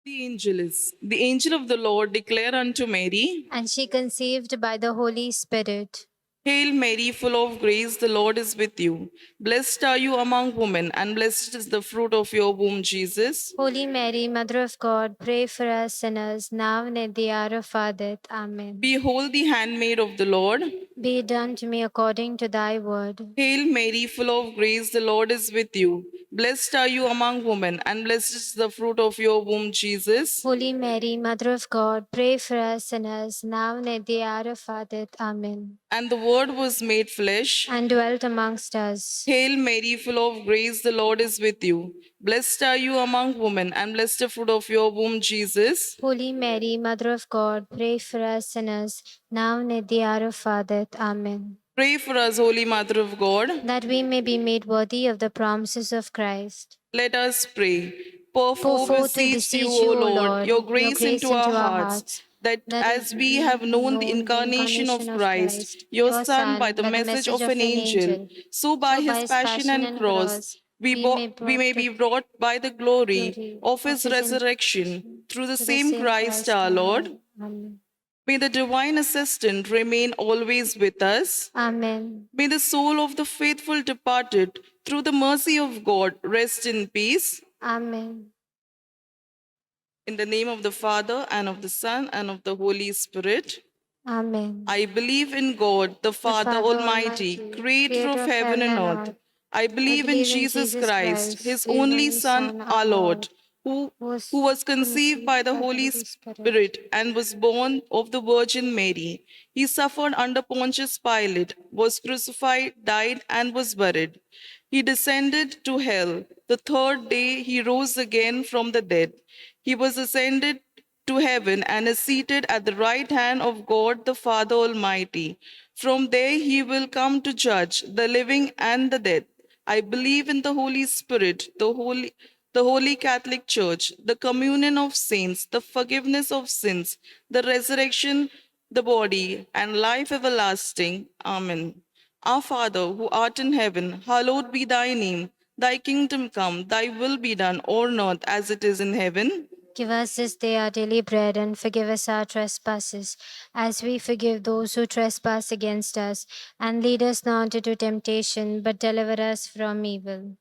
The angel is the angel of the Lord declare unto Mary, and she conceived by the Holy Spirit. Hail Mary, full of grace, the Lord is with you. Blessed are you among women, and blessed is the fruit of your womb, Jesus. Holy Mary, Mother of God, pray for us sinners, now and at the hour of our death. Amen. Behold the handmaid of the Lord. Be it done to me according to thy word. Hail Mary, full of grace, the Lord is with you. Blessed are you among women, and blessed is the fruit of your womb, Jesus. Holy Mary, Mother of God, pray for us sinners, now and at the hour of our death. Amen. And the Word was made flesh. And dwelt amongst us. Hail Mary, full of grace, the Lord is with you. Blessed are you among women, and blessed the fruit of your womb, Jesus. Holy Mary, Mother of God, pray for us sinners, now and at the hour of our death. Amen. Pray for us, Holy Mother of God. That we may be made worthy of the promises of Christ. Let us pray. Pour Pour forth, forth, we beseech you, beseech O you, O Lord, Lord, your your grace grace into our into our hearts, hearts, that that as we we have have known the known the incarnation of incarnation of Christ, Christ, your your Son, by Son, the by the message message of of an an angel, angel. so by So by his his passion passion and and cross, cross, we, we may we brought may to be brought by the glory glory of of his his resurrection intercession through the through the same same Christ Christ our our Lord. Lord. Amen. May the divine assistant remain always with us. Amen. May the soul of the faithful departed, through the mercy of God, rest in peace. Amen. In the name of the Father, and of the Son, and of the Holy Spirit. Amen. I believe in God, the The Father Father Almighty, Almighty, creator creator of of heaven heaven and and earth. earth. I I believe in believe in Jesus Jesus Christ, Christ, his his only only Son, Son, our our Lord, Lord, who, who who was was conceived by conceived the by the Holy Holy Spirit, Spirit and was born of the Virgin Mary. He suffered under Pontius Pilate, was crucified, died, and was buried. He descended to hell. The third day he rose again from the dead. He was ascended to heaven and is seated at the right hand of God the Father Almighty. From there he will come to judge the living and the dead. I believe in the Holy Spirit, the Holy Catholic Church, the communion of saints, the forgiveness of sins, the resurrection, the body, and life everlasting. Amen. Our Father, who art in heaven, hallowed be thy name. Thy kingdom come, thy will be done on earth as it is in heaven. give us this day our daily bread, and forgive us our trespasses, as we forgive those who trespass against us. And lead us not into temptation, but deliver us from evil.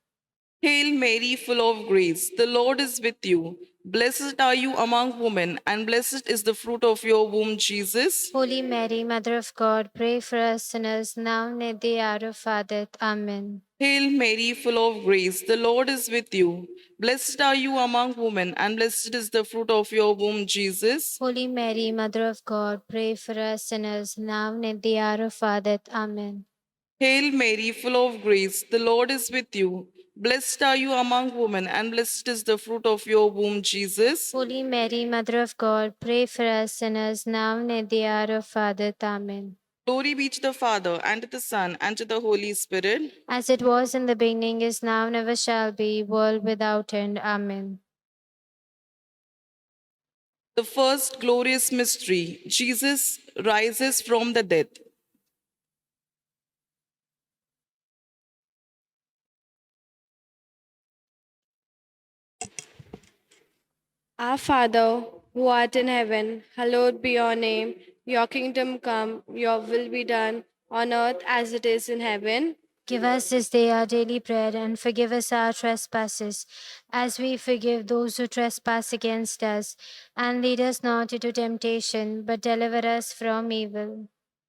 Hail Mary, full of grace, the Lord is with you. Blessed are you among women, and blessed is the fruit of your womb, Jesus. Holy Mary, Mother of God, pray for us sinners, now and at the hour of our death. Amen. Hail Mary, full of grace, the Lord is with you. Blessed are you among women, and blessed is the fruit of your womb, Jesus. Holy Mary, Mother of God, pray for us sinners, now and at the hour of our death. Amen. Hail Mary, full of grace, the Lord is with you. Blessed are you among women, and blessed is the fruit of your womb, Jesus. Holy Mary, Mother of God, pray for us sinners, now and at the hour of our death. Amen. Glory be to the Father, and to the Son, and to the Holy Spirit. As it was in the beginning, is now, and ever shall be, world without end. Amen. The first glorious mystery, Jesus rises from the dead. Our Father, who art in heaven, hallowed be your name. Your kingdom come, your will be done, on earth as it is in heaven. Give us this day our daily bread, and forgive us our trespasses, as we forgive those who trespass against us. And lead us not into temptation, but deliver us from evil.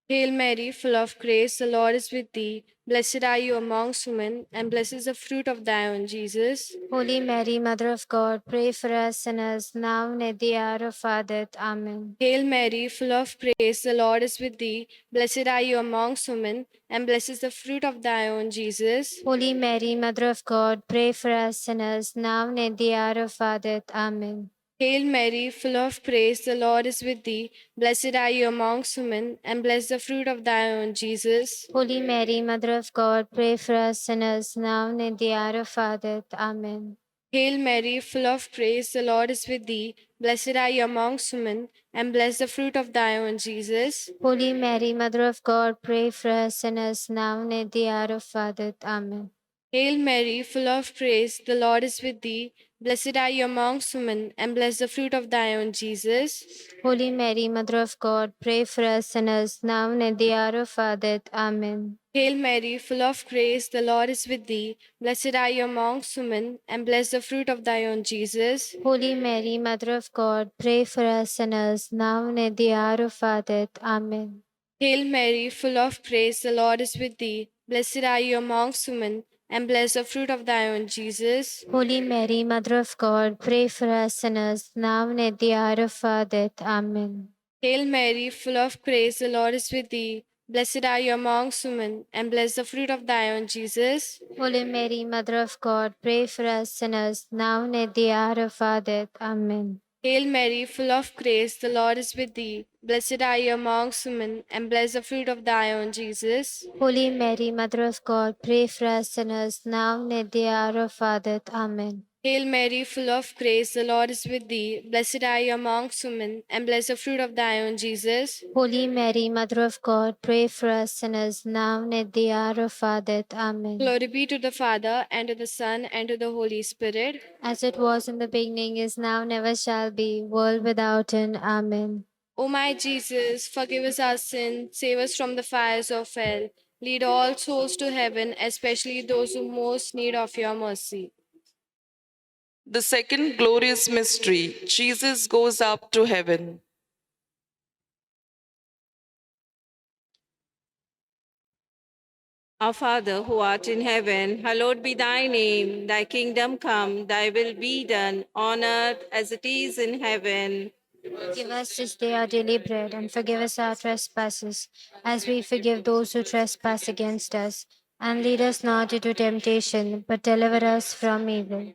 Hail Mary, full of grace, the Lord is with thee. Blessed are you amongst women, and blessed is the fruit of thy womb, Jesus. Holy Mary, Mother of God, pray for us sinners, now and at the hour of our death. Amen. Hail Mary, full of grace, the Lord is with thee. Blessed are you amongst women, and blessed is the fruit of thy womb, Jesus. Holy Mary, Mother of God, pray for us sinners, now and at the hour of our death. Amen. Hail Mary, full of grace, the Lord is with thee. Blessed are you amongst women, and blessed the fruit of thy womb, Jesus. Holy Mary, Mother of God, pray for us sinners, now and at the hour of our death. Amen. Hail Mary, full of grace, the Lord is with thee. Blessed are you amongst women, and blessed the fruit of thy womb, Jesus. Holy Mary, Mother of God, pray for us sinners, now and at the hour of our death. Amen. Hail Mary, full of grace, the Lord is with thee. Blessed are you amongst women, and blessed the fruit of thy womb, Jesus. Holy Mary, Mother of God, pray for us sinners, now and at the hour of our death. Amen. Hail Mary, full of grace, the Lord is with thee. Blessed are you amongst women, and blessed the fruit of thy womb, Jesus. Holy Mary, Mother of God, pray for us sinners, now and at the hour of our death. Amen. Hail Mary, full of grace, the Lord is with thee. Blessed are you amongst women, and blessed the fruit of thy womb, Jesus. Holy Mary, Mother of God, pray for us sinners, now and at the hour of our death. Amen. Hail Mary, full of grace, the Lord is with thee. Blessed are you amongst women, and blessed the fruit of thy womb, Jesus. Holy Mary, Mother of God, pray for us sinners, now and at the hour of our death. Amen. Hail Mary, full of grace, the Lord is with thee. Blessed are you amongst women, and blessed the fruit of thy womb, Jesus. Holy Mary, Mother of God, pray for us sinners, now and at the hour of our death. Amen. Hail Mary, full of grace, the Lord is with thee. Blessed are you amongst women, and blessed the fruit of thy womb, Jesus. Holy Mary, Mother of God, pray for us sinners, now and at the hour of our death. Amen. Glory be to the Father, and to the Son, and to the Holy Spirit. As it was in the beginning, is now, never shall be, world without end. Amen. O my Jesus, forgive us our sins, save us from the fires of hell. Lead all souls to heaven, especially those who most need of your mercy. The second glorious mystery, Jesus goes up to heaven. Our Father who art in heaven, hallowed be thy name. Thy kingdom come, thy will be done, on earth as it is in heaven. Give us this day our daily bread, and forgive us our trespasses, as we forgive those who trespass against us. And lead us not into temptation, but deliver us from evil.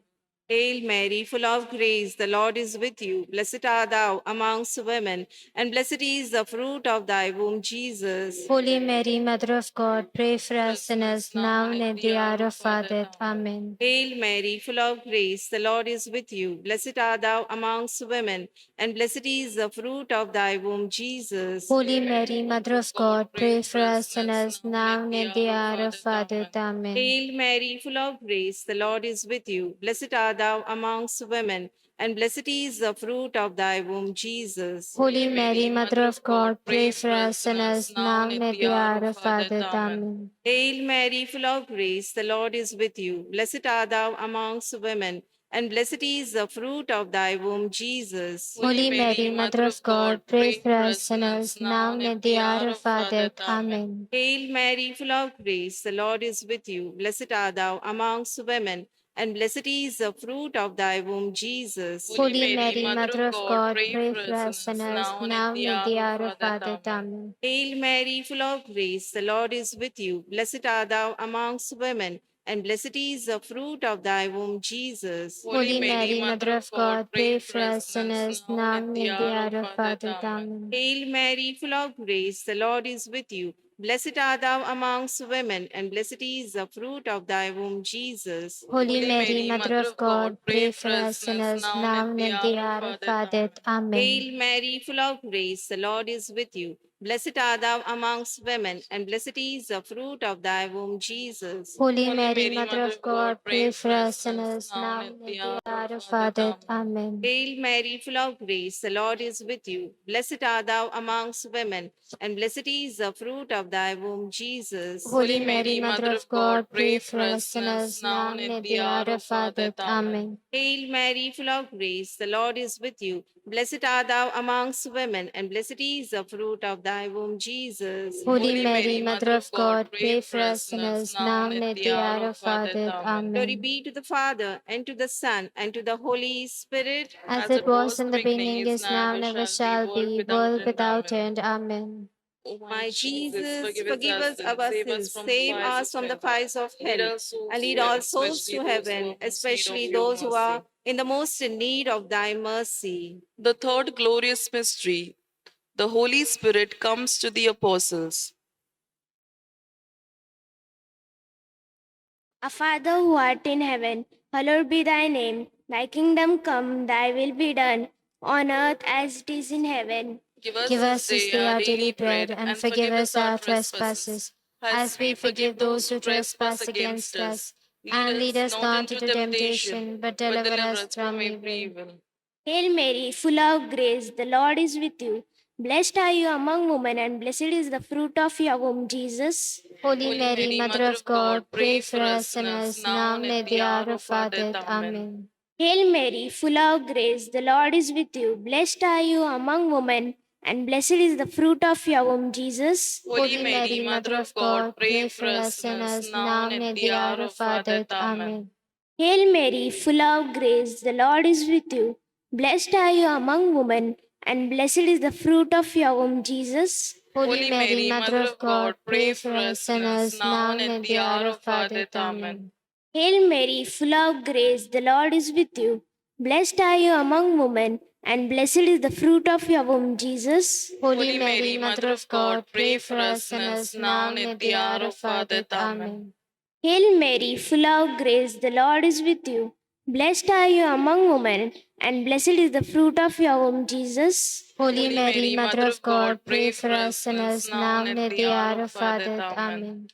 Hail Mary, full of grace, the Lord is with you. Blessed art thou amongst women, and blessed is the fruit of thy womb, Jesus. Holy Mary, Mother of God, pray for us sinners, now and at the hour of our death. Amen. Hail Mary, full of grace, the Lord is with you. Blessed art thou amongst women, and blessed is the fruit of thy womb, Jesus. Holy Mary, Mother of God, pray for us sinners, now and at the hour of our death. Amen. Hail Mary, full of grace, the Lord is with you. Blessed art thou amongst women, and blessed is the fruit of thy womb, Jesus. Holy Mary, Mother of God, pray for us sinners, now and at the hour of our death. Amen. Hail Mary, full of grace, the Lord is with you. Blessed art thou amongst women, and blessed is the fruit of thy womb, Jesus. Holy Mary, Mother of God, pray for us sinners, now and at the hour of our death. Amen. Hail Mary, full of grace, the Lord is with you. Blessed art thou amongst women, and blessed is the fruit of thy womb, Jesus. Holy Mary, Mother of God, pray for us sinners, now and at the hour of our death. Amen. Hail Mary, full of grace, the Lord is with you. Blessed art thou amongst women, and blessed is the fruit of thy womb, Jesus. Holy Mary, Mother of God, pray for us sinners, now and at the hour of our death. Amen. Hail Mary, full of grace, the Lord is with you. Blessed art thou amongst women, and blessed is the fruit of thy womb, Jesus. Holy Mary, Mother of God, pray for us sinners, now and at the hour of our death. Amen. Hail Mary, full of grace, the Lord is with you. Blessed art thou amongst women, and blessed is the fruit of thy womb, Jesus. Holy Mary, Mother of God, pray for us sinners, now and at the hour of our death. Amen. Hail Mary, full of grace, the Lord is with you. Blessed art thou amongst women, and blessed is the fruit of thy womb, Jesus. Holy Mary, Mother of God, pray for us sinners, now and at the hour of our death. Amen. Hail Mary, full of grace, the Lord is with you. Blessed art thou amongst women, and blessed is the fruit of thy womb, Jesus. Holy Mary, Mother of God, pray for us sinners, now and at the hour of our death. Glory Amen. be to the Father, and to the Son, and to the Holy Spirit. As it was in the beginning, is now, never shall be, world without end. Amen. My Jesus, forgive us our sins, save us from the fires of hell, and lead all souls to heaven, especially those who are in the most in need of thy mercy. The third glorious mystery, the Holy Spirit comes to the apostles. Our Father who art in heaven, hallowed be thy name. Thy kingdom come, thy will be done, on earth as it is in heaven. Give us this day our daily bread, and forgive us our trespasses, as we forgive those who trespass against us. And lead us not into temptation, but deliver us from evil. Hail Mary, full of grace, the Lord is with you. Blessed are you among women, and blessed is the fruit of your womb, Jesus. Holy Mary, Mother of God, pray for us sinners, now and at the hour of our death. Amen. Hail Mary, full of grace, the Lord is with you. Blessed are you among women, and blessed is the fruit of your womb, Jesus. Holy Mary, Mother of God, pray for us sinners, now and at the hour of our death. Amen. Hail Mary, full of grace, the Lord is with you. Blessed are you among women, and blessed is the fruit of your womb, Jesus. Holy Mary, Mother of God, pray for us sinners, now and at the hour of our death. Amen. Hail Mary, full of grace, the Lord is with you. Blessed are you among women, and blessed is the fruit of your womb, Jesus. Holy Mary, Mother of God, pray for us sinners, now and at the hour of our death. Amen. Hail Mary, full of grace, the Lord is with you. Blessed are you among women, and blessed is the fruit of your womb, Jesus. Holy Mary, Mother of God, pray for us sinners, now and at the hour of our death. Amen.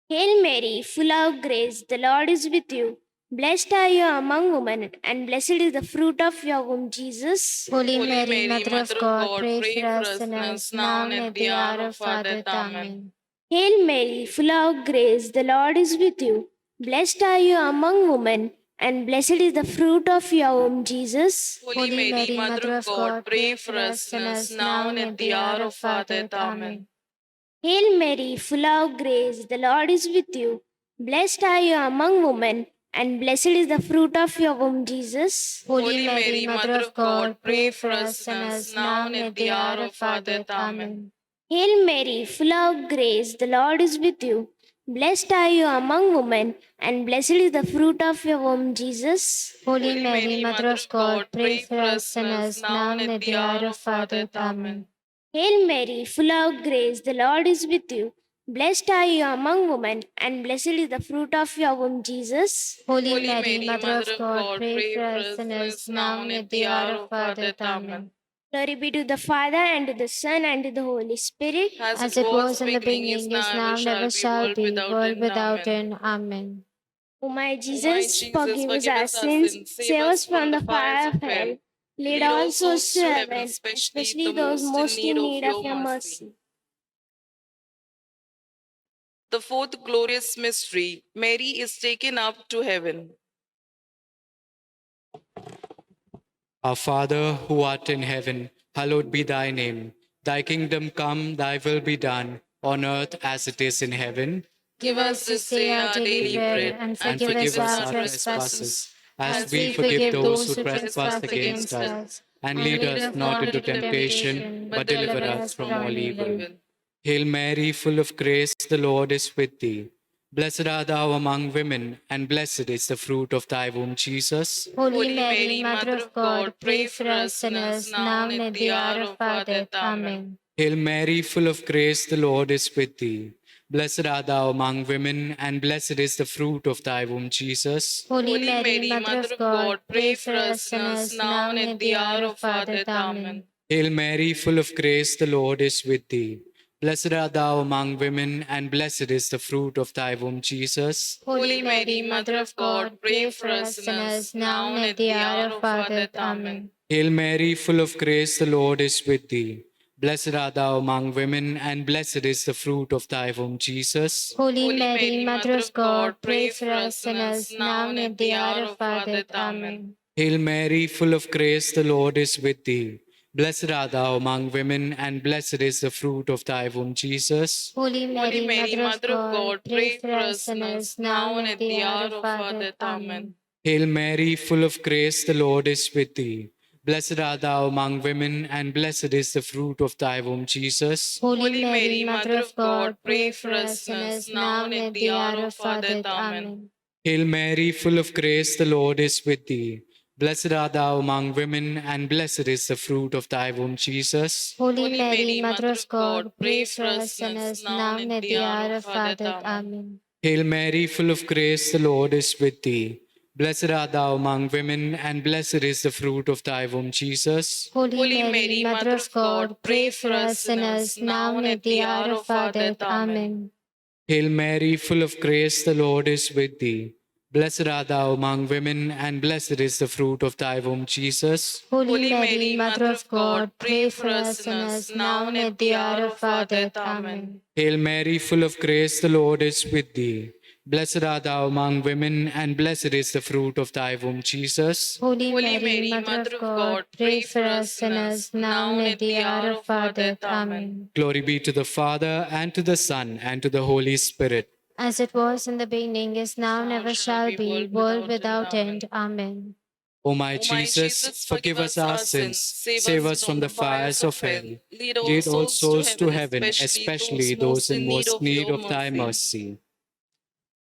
Hail Mary, full of grace, the Lord is with you. Blessed are you among women, and blessed is the fruit of your womb, Jesus. Holy Mary, Mother of God, pray for us sinners, now and at the hour of our death. Amen. Hail Mary, full of grace, the Lord is with you. Blessed are you among women, and blessed is the fruit of your womb, Jesus. Holy Mary, Mother of God, pray for us sinners, now and at the hour of our death. Amen. Hail Mary, full of grace, the Lord is with you. Blessed are you among women, and blessed is the fruit of your womb, Jesus. Holy Mary, Mother of God, pray for us sinners, now and at the hour of our death. Amen. Hail Mary, full of grace, the Lord is with you. Blessed are you among women, and blessed is the fruit of your womb, Jesus. Holy Mary, Mother of God, pray for us sinners, now and at the hour of our death. Amen. Hail Mary, full of grace, the Lord is with you. Blessed are you among women, and blessed is the fruit of your womb, Jesus. Holy Mary, Mother of God, pray for us sinners, now and at the hour of our death. Amen. Glory be to the Father, and to the Son, and to the Holy Spirit. As it was in the beginning, is now, never shall be, world without end. Amen. O my Jesus, forgive us our sins, save us from the fire of hell. Lead all souls to heaven, especially those most in need of your mercy. The fourth glorious mystery, Mary is taken up to heaven. Our Father, who art in heaven, hallowed be thy name. Thy kingdom come, thy will be done, on earth as it is in heaven. Give us this day our daily bread, and forgive us our trespasses, as we forgive those who trespass against us. And lead us not into temptation, but deliver us from all evil. Hail Mary, full of grace, the Lord is with thee. Blessed art thou among women, and blessed is the fruit of thy womb, Jesus. Holy Mary, Mother of God, pray for us sinners, now and at the hour of our death. Amen. Hail Mary, full of grace, the Lord is with thee. Blessed art thou among women, and blessed is the fruit of thy womb, Jesus. Holy Mary, Mother of God, pray for us sinners, now and at the hour of our death. Amen. Hail Mary, full of grace, the Lord is with thee. Blessed art thou among women, and blessed is the fruit of thy womb, Jesus. Holy Mary, Mother of God, pray for us sinners, now and at the hour of our death. Amen. Hail Mary, full of grace, the Lord is with thee. Blessed art thou among women, and blessed is the fruit of thy womb, Jesus. Holy Mary, Mother of God, pray for us sinners, now and at the hour of our death. Amen. Hail Mary, full of grace, the Lord is with thee. Blessed art thou among women, and blessed is the fruit of thy womb, Jesus. Holy Mary, Mother of God, pray for us sinners, now and at the hour of our death. Amen. Hail Mary, full of grace, the Lord is with thee. Blessed art thou among women, and blessed is the fruit of thy womb, Jesus. Holy Mary, Mother of God, pray for us sinners, now and at the hour of our death. Amen. Hail Mary, full of grace, the Lord is with thee. Blessed art thou among women, and blessed is the fruit of thy womb, Jesus. Holy Mary, Mother of God, pray for us sinners, now and at the hour of our death. Amen. Hail Mary, full of grace, the Lord is with thee. Blessed art thou among women, and blessed is the fruit of thy womb, Jesus. Holy Mary, Mother of God, pray for us sinners, now and at the hour of our death. Amen. Hail Mary, full of grace, the Lord is with thee. Blessed art thou among women, and blessed is the fruit of thy womb, Jesus. Holy Mary, Mother of God, pray for us sinners, now and at the hour of our death. Amen. Hail Mary, full of grace, the Lord is with thee. Blessed art thou among women, and blessed is the fruit of thy womb, Jesus. Holy Mary, Mother of God, pray for us sinners, now and at the hour of our death. Amen. Glory be to the Father, and to the Son, and to the Holy Spirit. As it was in the beginning, is now, and ever shall be, world without end. Amen. O my Jesus, forgive us our sins, save us from the fires of hell. Lead all souls to heaven, especially those in most need of thy mercy.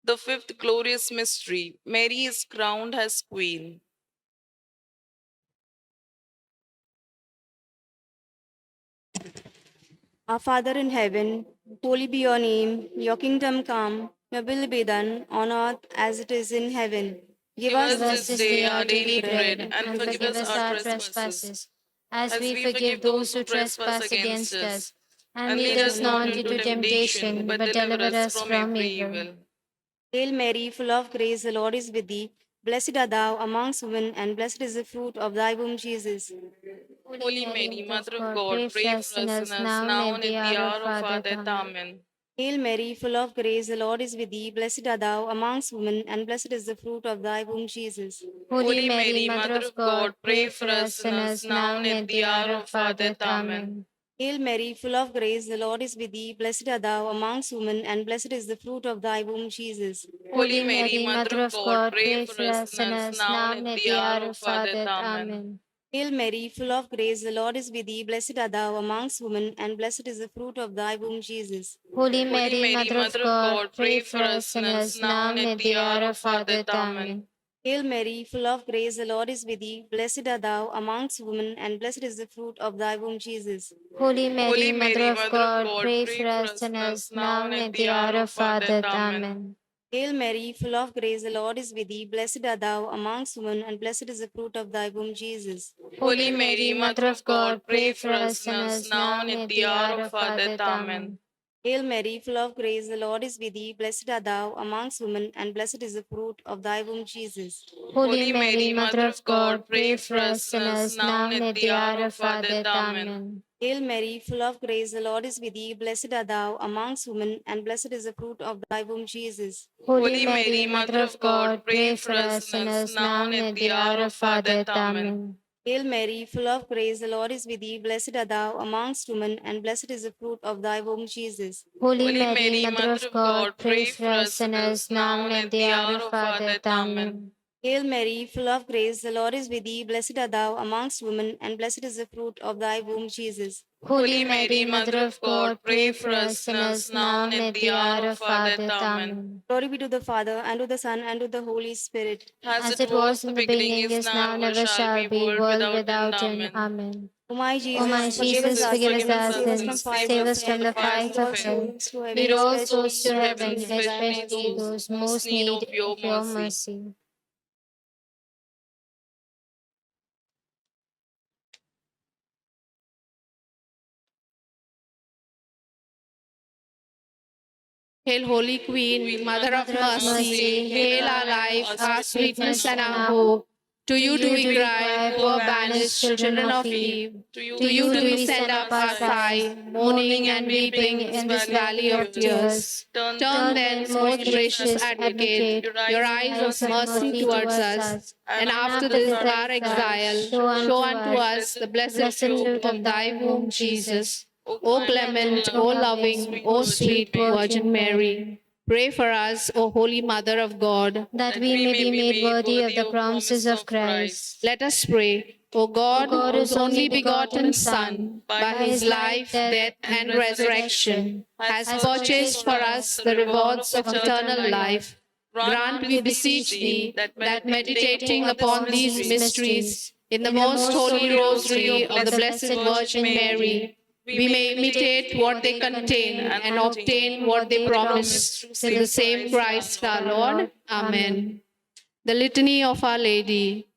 The fifth glorious mystery, Mary is crowned as Queen. Our Father in heaven, holy be your name. Your kingdom come, your will be done on earth as it is in heaven. Give us Give us this day our daily bread, and forgive us our trespasses, as we forgive those who trespass against us. And lead us not into temptation, but deliver us from evil. Hail Mary, full of grace, the Lord is with thee. Blessed art thou amongst women, and blessed is the fruit of thy womb, Jesus. Holy Mary, Mother of God, pray for us sinners, now and at the hour of our death. Amen. Hail Mary, full of grace, the Lord is with thee. Blessed art thou amongst women, and blessed is the fruit of thy womb, Jesus. Holy Mary, Mother of God, pray for us sinners, now and at the hour of our death. Amen. Hail Mary, full of grace, the Lord is with thee. Blessed art thou amongst women, and blessed is the fruit of thy womb, Jesus. Holy Mary, Mother of God, pray for us sinners, now and at the hour of our death. Amen. Hail Mary, full of grace, the Lord is with thee. Blessed art thou amongst women, and blessed is the fruit of thy womb, Jesus. Holy Mary, Mother of God, pray for us sinners, now and at the hour of our death. Amen. Hail Mary, full of grace, the Lord is with thee. Blessed art thou amongst women, and blessed is the fruit of thy womb, Jesus. Holy Mary, Mother of God, pray for us sinners, now and at the hour of our death. Amen. Hail Mary, full of grace, the Lord is with thee. Blessed art thou amongst women, and blessed is the fruit of thy womb, Jesus. Holy Mary, Mother of God, pray for us sinners, now and at the hour of our death. Amen. Hail Mary, full of grace, the Lord is with thee. Blessed art thou amongst women, and blessed is the fruit of thy womb, Jesus. Holy Mary, Mother of God, pray for us sinners, now and at the hour of our death. Amen. Hail Mary, full of grace, the Lord is with thee. Blessed art thou amongst women, and blessed is the fruit of thy womb, Jesus. Holy Mary, Mother of God, pray for us sinners, now and at the hour of our death. Amen. Hail Mary, full of grace, the Lord is with thee. Blessed art thou amongst women, and blessed is the fruit of thy womb, Jesus. Holy Mary, Mother of God, pray for us sinners, now and at the hour of our death. Amen. Hail Mary, full of grace, the Lord is with thee. Blessed art thou amongst women, and blessed is the fruit of thy womb, Jesus. Holy Mary, Mother of God, pray for us sinners, now and at the hour of our death. Amen. Glory be to the Father, and to the Son, and to the Holy Spirit. As it was in the beginning, is now, and ever shall be, world without end. Amen. O my Jesus, O my Jesus, forgive us our sins, save us from the fires of hell. Lead all souls to heaven, especially those most need of your mercy. Hail, Holy Queen, Mother of Mercy, hail our life, our sweetness, and our hope. To you do we cry, poor banished children of Eve. To you do we send up our sigh, mourning and weeping in this valley of tears. Turn then, most gracious Advocate, your eyes of mercy towards us, and after this our exile, show unto us the blessed fruit of thy womb, Jesus. O clement, O loving, O sweet Virgin Mary, pray for us, O Holy Mother of God, That we may be made worthy of the promises of Christ. let us pray. O God, whose only begotten Son, by his life, death, and resurrection, has purchased for us the rewards of eternal life, grant, we beseech thee, that meditating upon these mysteries in the most holy rosary of the Blessed Virgin Mary, we may imitate what they contain and obtain what they promise through the same Christ our Lord. Amen. The Litany of Our Lady.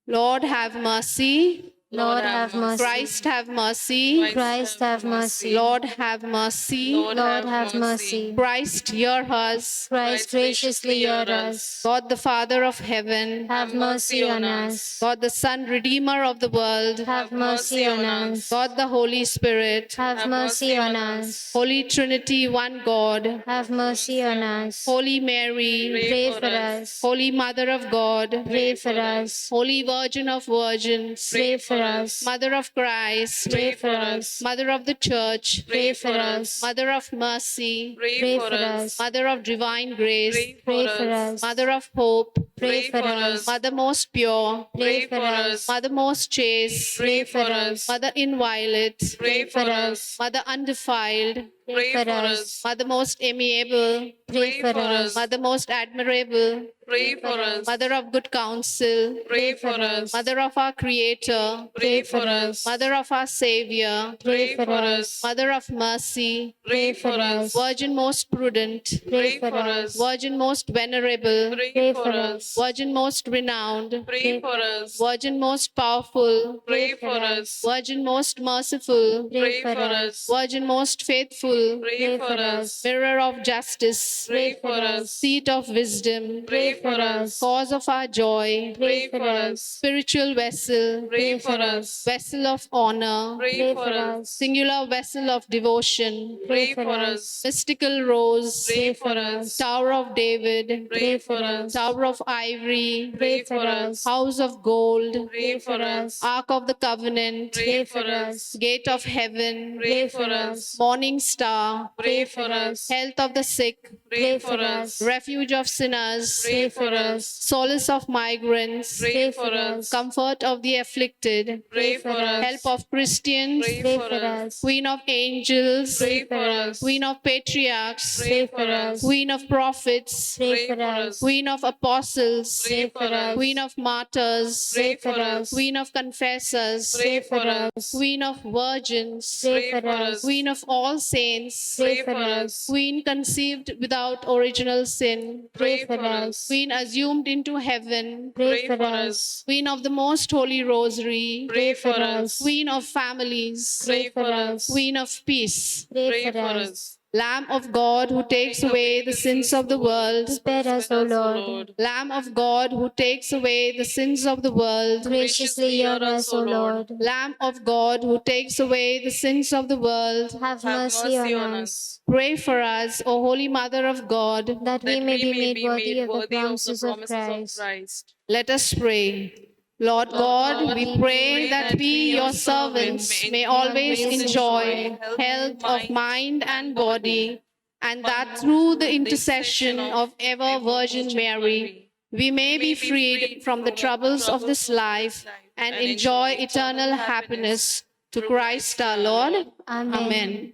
Lord, have mercy. Lord, have mercy. Christ have mercy. Christ, have mercy. Lord, have mercy. Lord, have mercy. Christ, hear us. Christ, graciously hear us. God, the Father of heaven. Have mercy on us. God, the Son, Redeemer of the world. Have mercy on us. God, the Holy Spirit. Have mercy on us. Holy Trinity, one God. Have mercy on us. Holy Mary. Pray for us. Holy Mother of God. Pray for us. Holy Virgin of Virgins. Pray for us. Mother of Christ. Pray for us. Mother of the Church. Pray for us. Mother of mercy. Pray for us. Mother of divine grace. Pray for us. Mother of hope. Pray for us. Mother most pure. Pray for us. Mother most chaste. Pray for us. Mother inviolate. Pray for us. Mother undefiled. Pray for us. Mother most amiable. Pray for us. Mother most admirable. Pray for us. Mother of good counsel. Pray for us. Mother of our Creator. Pray for us. Mother of our Savior. Pray for us. Mother of mercy. Pray for us. Virgin most prudent. Pray for us. Virgin most venerable. Pray for us. Virgin most renowned. Pray for us. Virgin most powerful. Pray for us. Virgin most merciful. Pray for us. Virgin most faithful. Pray for us. Mirror of justice. Pray for us. Seat of wisdom. Pray for us. Cause of our joy. Pray for us. Spiritual vessel. Pray for us. Vessel of honor. Pray for us. Singular vessel of devotion. Pray for us. Mystical rose. Pray for us. Tower of David. Pray for us. Tower of ivory. Pray for us. House of gold. Pray for us. Ark of the covenant. Pray for us. Gate of heaven. Pray for us. Morning star. Pray for us. Health of the sick. Pray for us. Refuge of sinners. Pray for us. Solace of migrants. Pray for us. Comfort of the afflicted. Pray for us. Help of Christians. Pray for us. Queen of angels. Pray for us. Queen of patriarchs. Pray for us. Queen of prophets. Pray for us. Queen of apostles. Pray for us. Queen of martyrs. Pray for us. Queen of confessors. Pray for us. Queen of virgins. Pray for us. Queen of all saints. Pray for us. Queen conceived without original sin. Pray for us. Queen assumed into heaven. Pray for us. Queen of the most holy rosary. Pray for us. Queen of families. Pray for us. Queen of peace. Pray for us. Lamb of God who takes away the sins of the world. Spare us, O Lord. Lamb of God who takes away the sins of the world. Graciously hear us, O Lord. Lamb of God who takes away the sins of the world. Have mercy on us, Pray for us, O Holy Mother of God. that we may be made worthy of the promises of Christ. Let us pray. Lord God, we pray that we, your servants, may always enjoy health of mind and body, and that through the intercession of ever Virgin Mary, we may be freed from the troubles of this life and enjoy eternal happiness to Christ our Lord. Amen.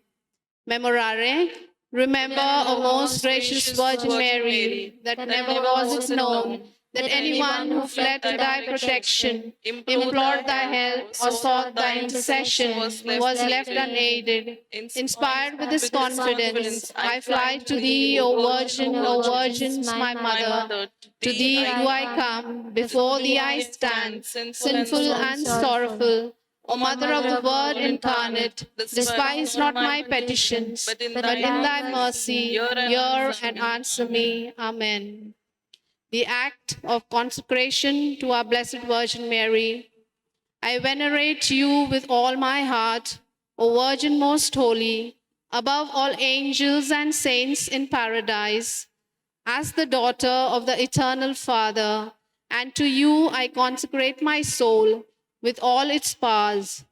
Memorare. Remember, O most gracious Virgin Mary, that never was it known that anyone who fled to thy protection, implored thy help, or sought thy intercession was left unaided. Inspired with this confidence, I fly to thee, O Virgin, my mother. To thee do I come, before thee I stand, sinful and sorrowful. O Mother of the Word incarnate, despise not my petitions, but in thy mercy hear and answer me. Amen. The act of consecration to our Blessed Virgin Mary. I venerate you with all my heart, O Virgin most holy, above all angels and saints in paradise, as the daughter of the eternal Father, and to you I consecrate my soul with all its powers.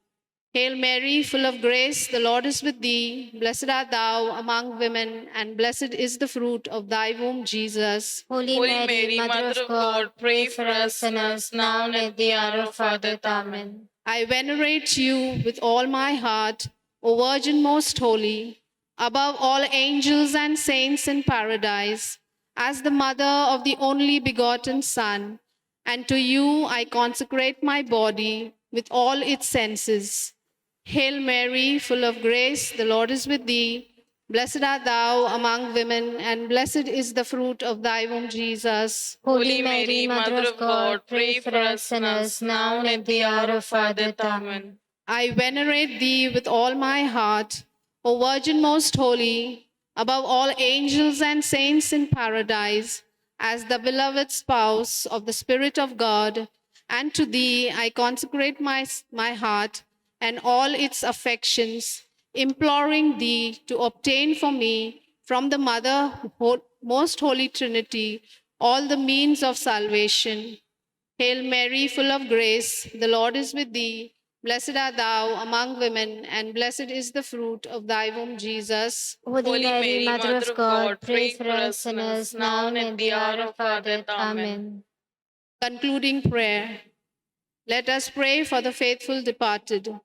Hail Mary, full of grace, the Lord is with thee. Blessed art thou among women, and blessed is the fruit of thy womb, Jesus. Holy Mary, Mother of God, pray for us sinners, now and at the hour of our death. Amen. I venerate you with all my heart, O Virgin most holy, above all angels and saints in paradise, as the mother of the only begotten Son, and to you I consecrate my body with all its senses. Hail Mary, full of grace, the Lord is with thee. Blessed art thou among women, and blessed is the fruit of thy womb, Jesus. Holy Mary, Mother of God, pray for us sinners, now and at the hour of our death. Amen. I venerate thee with all my heart, O Virgin most holy, above all angels and saints in paradise, as the beloved spouse of the Spirit of God. And to thee I consecrate my heart and all its affections, imploring thee to obtain for me from the Most Holy Trinity all the means of salvation. Hail Mary, full of grace, the Lord is with thee. Blessed art thou among women, and blessed is the fruit of thy womb, Jesus. Holy Mary, Mother of God, pray for us sinners, now and at the hour of our death. Amen. Concluding prayer. Let us pray for the faithful departed.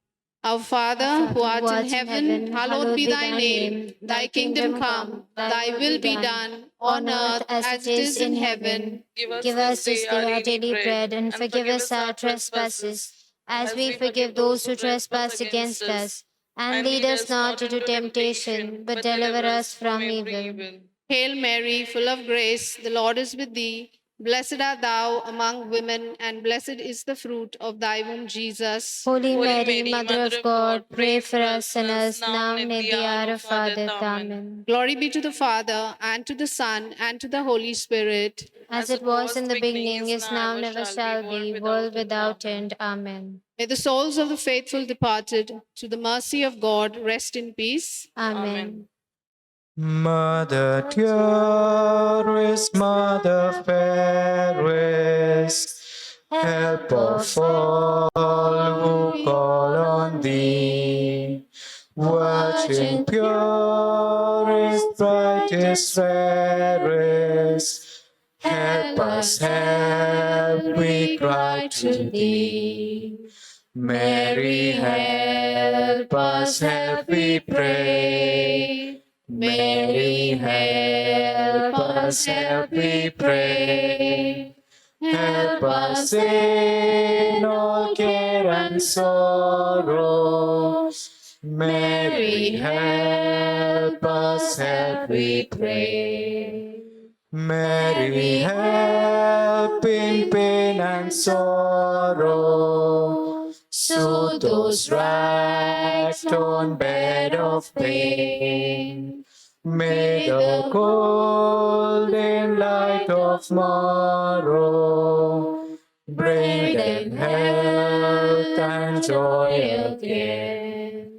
Our Father, who art in heaven, hallowed be thy name. Thy kingdom come, thy will be done, on earth as it is in heaven. Give us this day our daily bread, and forgive us our trespasses, as we forgive those who trespass against us. And lead us not into temptation, but deliver us from evil. Hail Mary, full of grace, the Lord is with thee. Blessed art thou among women, and blessed is the fruit of thy womb, Jesus. Holy Mary, Mother of God, pray for us sinners, now and at the hour of our death. Amen. Glory be to the Father, and to the Son, and to the Holy Spirit. As it was in the beginning, is now, never shall be, world without end. Amen. May the souls of the faithful departed, to the mercy of God, rest in peace. Amen. Mother dearest, Mother fairest, help of all who call on thee. Virgin purest, brightest, rarest, help us, help, we cry to thee. Mary, help us, help, we pray. Mary, help us, help, we pray. Help us in all care and sorrows. Mary, help us, help, we pray. Mary, help in pain and sorrow. Soothe those racked on bed of pain. May the golden light of morrow bring them health and joy again.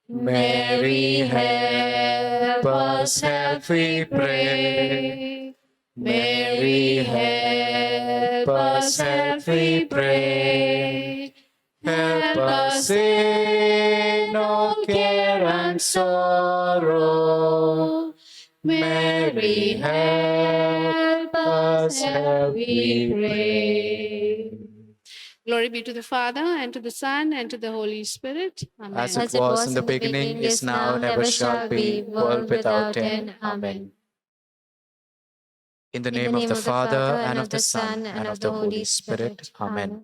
Mary, help us, help, we pray. Mary, help us, help, we pray. Help us in all care and sorrow. Mary, help us, help, we pray. Glory be to the Father, and to the Son, and to the Holy Spirit. Amen. As it was in the beginning, is now, never shall be, world without end. Amen. In the name of the Father, and of the Son, and of the Holy Spirit. Amen.